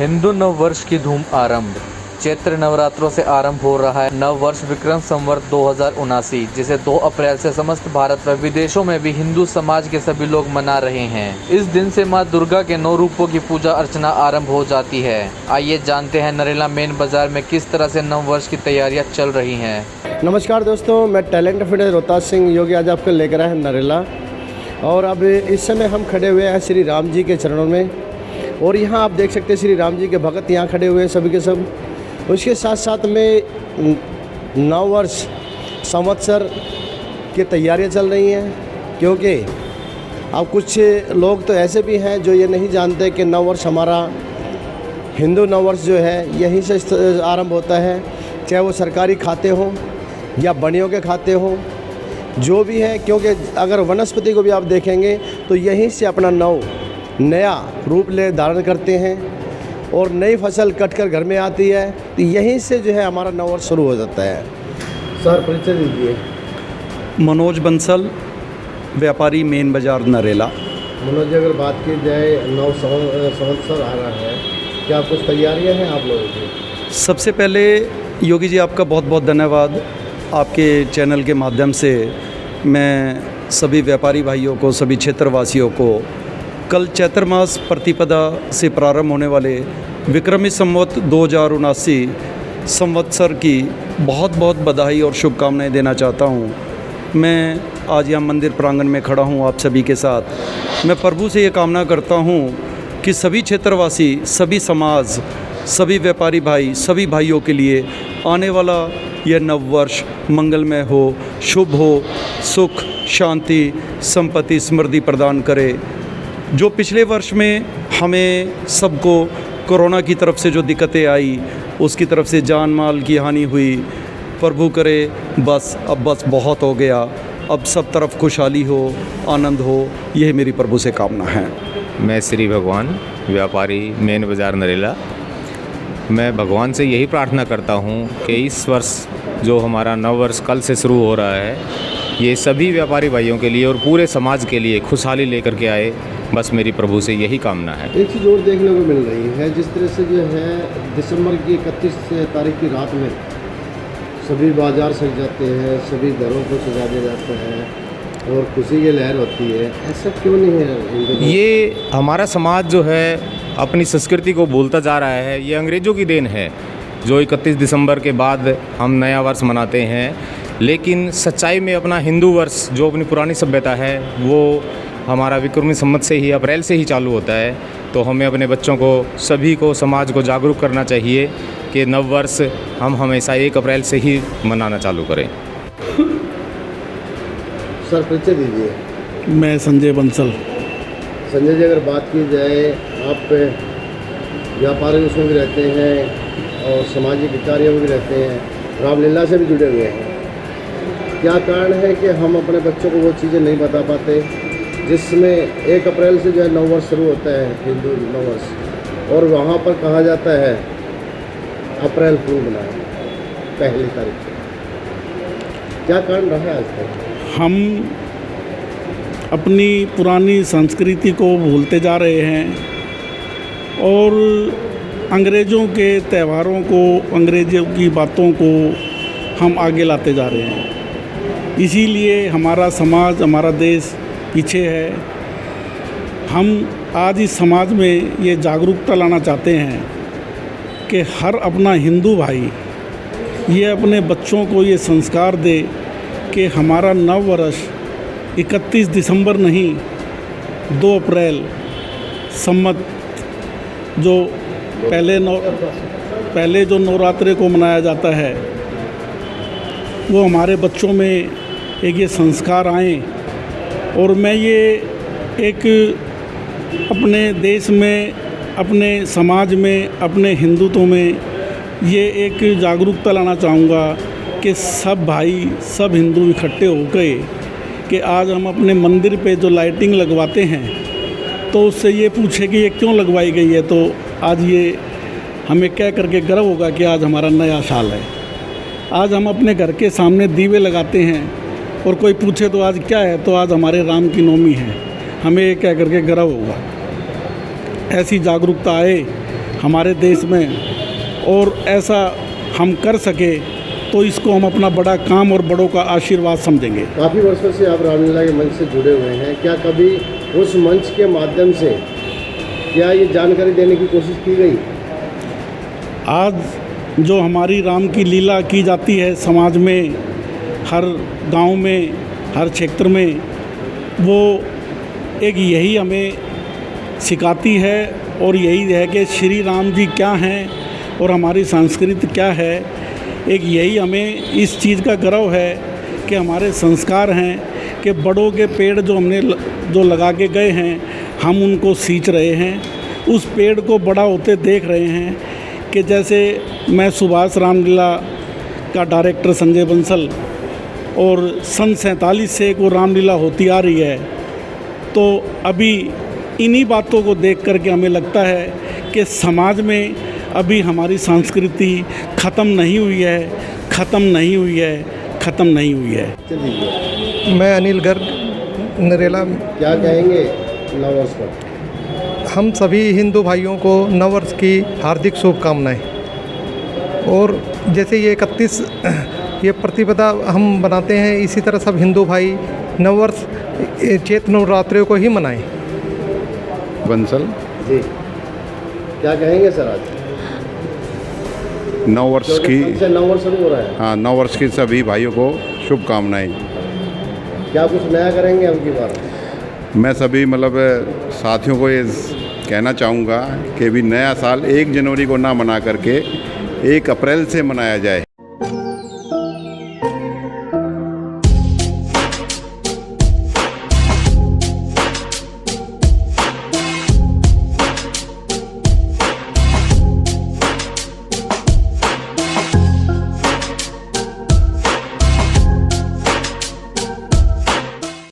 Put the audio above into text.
हिंदू नव वर्ष की धूम आरंभ। चैत्र नवरात्रों से आरंभ हो रहा है नव वर्ष विक्रम संवत 2079, जिसे 2 अप्रैल से समस्त भारत व विदेशों में भी हिंदू समाज के सभी लोग मना रहे हैं। इस दिन से मां दुर्गा के 9 रूपों की पूजा अर्चना आरंभ हो जाती है। आइए जानते हैं नरेला मेन बाजार में किस तरह से नव वर्ष की तैयारियां चल रही हैं। नमस्कार दोस्तों, मैं टैलेंट फिटनेस रोहतास सिंह योगी आज आपको लेकर आए हैं नरेला। और अब इस समय हम खड़े हुए हैं श्री राम जी के चरणों में, और यहाँ आप देख सकते हैं श्री राम जी के भक्त यहाँ खड़े हुए हैं सभी के सब। उसके साथ साथ में नव वर्ष संवत्सर की तैयारियाँ चल रही हैं, क्योंकि अब कुछ लोग तो ऐसे भी हैं जो ये नहीं जानते कि नव वर्ष हमारा हिंदू नव वर्ष जो है यहीं से आरंभ होता है, चाहे वो सरकारी खाते हों या बनियों के खाते हों, जो भी है। क्योंकि अगर वनस्पति को भी आप देखेंगे तो यहीं से अपना नया रूप ले धारण करते हैं और नई फसल कटकर घर में आती है, तो यहीं से जो है हमारा नव वर्ष शुरू हो जाता है। सर परिचय दीजिए। मनोज बंसल, व्यापारी मेन बाजार नरेला। मनोज, अगर बात की जाए नव संवत्सर आ रहा है, क्या कुछ तैयारियां हैं आप लोगों की? सबसे पहले योगी जी आपका बहुत बहुत धन्यवाद। आपके चैनल के माध्यम से मैं सभी व्यापारी भाइयों को, सभी क्षेत्रवासियों को कल चैत्र मास प्रतिपदा से प्रारंभ होने वाले विक्रमी संवत 2079 संवत्सर की बहुत बहुत बधाई और शुभकामनाएं देना चाहता हूं। मैं आज यहाँ मंदिर प्रांगण में खड़ा हूं आप सभी के साथ। मैं प्रभु से ये कामना करता हूं कि सभी क्षेत्रवासी, सभी समाज, सभी व्यापारी भाई, सभी भाइयों के लिए आने वाला यह नव वर्ष मंगलमय हो, शुभ हो, सुख, शांति, संपत्ति, समृद्धि प्रदान करे। जो पिछले वर्ष में हमें सबको कोरोना की तरफ से जो दिक्कतें आई, उसकी तरफ से जान माल की हानि हुई, प्रभु करे अब बस बहुत हो गया, अब सब तरफ खुशहाली हो, आनंद हो, यह मेरी प्रभु से कामना है। मैं श्री भगवान, व्यापारी मेन बाज़ार नरेला। मैं भगवान से यही प्रार्थना करता हूँ कि इस वर्ष जो हमारा नव वर्ष कल से शुरू हो रहा है, ये सभी व्यापारी भाइयों के लिए और पूरे समाज के लिए खुशहाली लेकर के आए, बस मेरी प्रभु से यही कामना है। एक चीज़ और देखने को मिल रही है, जिस तरह से जो है दिसंबर की 31 तारीख की रात में सभी बाज़ार सज जाते हैं, सभी घरों को सजा दिया जाता है और खुशी की लहर होती है, ऐसा क्यों नहीं है? ये हमारा समाज जो है अपनी संस्कृति को भूलता जा रहा है। ये अंग्रेज़ों की देन है जो 31 दिसंबर के बाद हम नया वर्ष मनाते हैं, लेकिन सच्चाई में अपना हिंदू वर्ष जो अपनी पुरानी सभ्यता है वो हमारा विक्रमी संवत से ही, अप्रैल से ही चालू होता है। तो हमें अपने बच्चों को, सभी को, समाज को जागरूक करना चाहिए कि नव वर्ष हम हमेशा 1 अप्रैल से ही मनाना चालू करें। सर परिचय दीजिए। मैं संजय बंसल। संजय जी, अगर बात की जाए, आप व्यापारी उसमें भी रहते हैं और सामाजिक कार्यों में भी रहते हैं, रामलीला से भी जुड़े हुए हैं। क्या कारण है कि हम अपने बच्चों को वो चीज़ें नहीं बता पाते जिसमें 1 अप्रैल से जो है नव वर्ष शुरू होता है, हिंदू नव वर्ष, और वहाँ पर कहा जाता है अप्रैल फूल बनाए 1 तारीख से? क्या कारण रहा है आज तक? हम अपनी पुरानी संस्कृति को भूलते जा रहे हैं और अंग्रेज़ों के त्योहारों को, अंग्रेज़ों की बातों को हम आगे लाते जा रहे हैं। इसीलिए हमारा समाज, हमारा देश पीछे है। हम आज इस समाज में ये जागरूकता लाना चाहते हैं कि हर अपना हिंदू भाई ये अपने बच्चों को ये संस्कार दे कि हमारा नव वर्ष 31 दिसंबर नहीं, 2 अप्रैल संवत जो पहले जो नवरात्रे को मनाया जाता है, वो हमारे बच्चों में एक ये संस्कार आए। और मैं ये एक अपने देश में, अपने समाज में, अपने हिंदुत्व में ये एक जागरूकता लाना चाहूँगा कि सब भाई, सब हिंदू इकट्ठे होकर कि आज हम अपने मंदिर पे जो लाइटिंग लगवाते हैं तो उससे ये पूछे कि ये क्यों लगवाई गई है, तो आज ये हमें कह करके गर्व होगा कि आज हमारा नया साल है। आज हम अपने घर के सामने दीवे लगाते हैं और कोई पूछे तो आज क्या है, तो आज हमारे राम की नवमी है, हमें ये कह करके गर्व होगा। ऐसी जागरूकता आए हमारे देश में, और ऐसा हम कर सके तो इसको हम अपना बड़ा काम और बड़ों का आशीर्वाद समझेंगे। काफ़ी वर्षों से आप रामलीला के मंच से जुड़े हुए हैं, क्या कभी उस मंच के माध्यम से क्या ये जानकारी देने की कोशिश की गई? आज जो हमारी राम की लीला की जाती है समाज में, हर गांव में, हर क्षेत्र में, वो एक यही हमें सिखाती है और यही है कि श्री राम जी क्या हैं और हमारी संस्कृति क्या है। एक यही हमें इस चीज़ का गर्व है कि हमारे संस्कार हैं कि बड़ों के पेड़ जो हमने जो लगा के गए हैं, हम उनको सींच रहे हैं, उस पेड़ को बड़ा होते देख रहे हैं। कि जैसे मैं सुभाष रामलीला का डायरेक्टर संजय बंसल, और सन 47 से वो रामलीला होती आ रही है, तो अभी इन्हीं बातों को देख करके हमें लगता है कि समाज में अभी हमारी संस्कृति ख़त्म नहीं हुई है, ख़त्म नहीं हुई है, ख़त्म नहीं हुई है। चलिए, मैं अनिल गर्ग नरेला। क्या कहेंगे नववर्ष पर? हम सभी हिंदू भाइयों को नववर्ष की हार्दिक शुभकामनाएं। और जैसे ये 31 ये प्रतिपदा हम बनाते हैं, इसी तरह सब हिंदू भाई नववर्ष चैत्र नवरात्रि को ही मनाएं। बंसल जी, क्या कहेंगे सर? आज नववर्ष की नववर्ष शुरू हो रहा है। हाँ, नववर्ष की सभी भाइयों को शुभकामनाएं। क्या कुछ नया करेंगे अब की बार? मैं सभी मतलब साथियों को ये कहना चाहूँगा कि भी नया साल 1 जनवरी को ना मना करके 1 अप्रैल से मनाया जाए।